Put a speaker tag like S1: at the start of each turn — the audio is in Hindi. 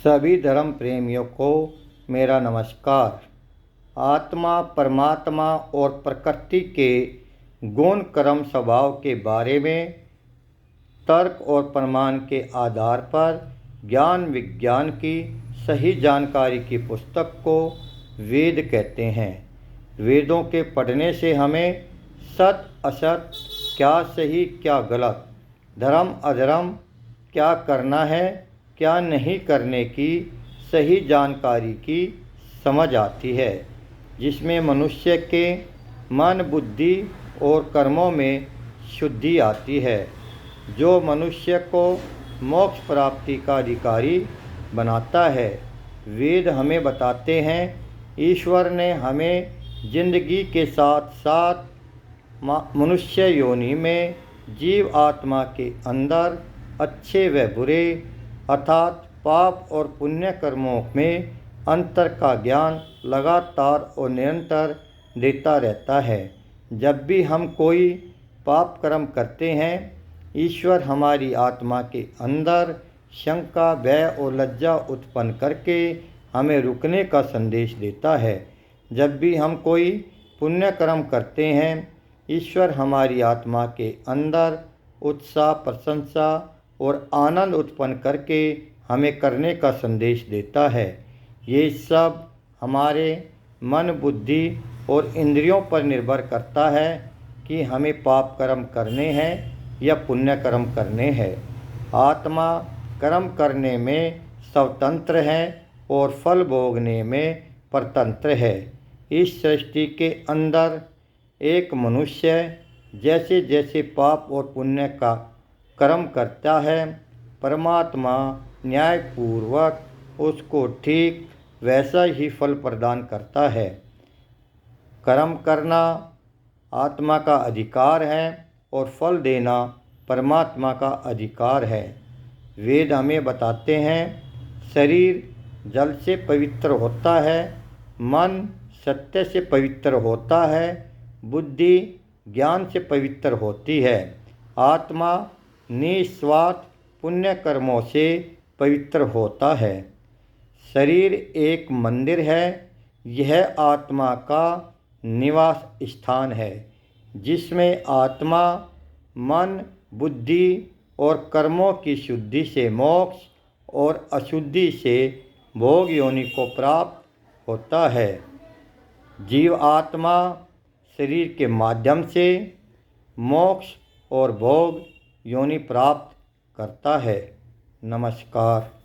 S1: सभी धर्म प्रेमियों को मेरा नमस्कार। आत्मा, परमात्मा और प्रकृति के गुण कर्म स्वभाव के बारे में तर्क और प्रमाण के आधार पर ज्ञान विज्ञान की सही जानकारी की पुस्तक को वेद कहते हैं। वेदों के पढ़ने से हमें सत असत, क्या सही क्या गलत, धर्म अधर्म, क्या करना है क्या नहीं करने की सही जानकारी की समझ आती है, जिसमें मनुष्य के मन, बुद्धि और कर्मों में शुद्धि आती है, जो मनुष्य को मोक्ष प्राप्ति का अधिकारी बनाता है। वेद हमें बताते हैं ईश्वर ने हमें जिंदगी के साथ साथ मनुष्य योनि में जीव आत्मा के अंदर अच्छे व बुरे अर्थात पाप और पुण्य कर्मों में अंतर का ज्ञान लगातार और निरंतर देता रहता है। जब भी हम कोई पाप कर्म करते हैं, ईश्वर हमारी आत्मा के अंदर शंका, भय और लज्जा उत्पन्न करके हमें रुकने का संदेश देता है। जब भी हम कोई पुण्य कर्म करते हैं, ईश्वर हमारी आत्मा के अंदर उत्साह, प्रशंसा और आनंद उत्पन्न करके हमें करने का संदेश देता है। ये सब हमारे मन, बुद्धि और इंद्रियों पर निर्भर करता है कि हमें पाप कर्म करने हैं या पुण्य कर्म करने हैं। आत्मा कर्म करने में स्वतंत्र है और फल भोगने में परतंत्र है। इस सृष्टि के अंदर एक मनुष्य जैसे जैसे पाप और पुण्य का कर्म करता है, परमात्मा न्यायपूर्वक उसको ठीक वैसा ही फल प्रदान करता है। कर्म करना आत्मा का अधिकार है और फल देना परमात्मा का अधिकार है। वेद हमें बताते हैं शरीर जल से पवित्र होता है, मन सत्य से पवित्र होता है, बुद्धि ज्ञान से पवित्र होती है, आत्मा निस्वार्थ पुण्य कर्मों से पवित्र होता है। शरीर एक मंदिर है, यह आत्मा का निवास स्थान है, जिसमें आत्मा मन, बुद्धि और कर्मों की शुद्धि से मोक्ष और अशुद्धि से भोग योनि को प्राप्त होता है। जीव आत्मा शरीर के माध्यम से मोक्ष और भोग योनि प्राप्त करता है। नमस्कार।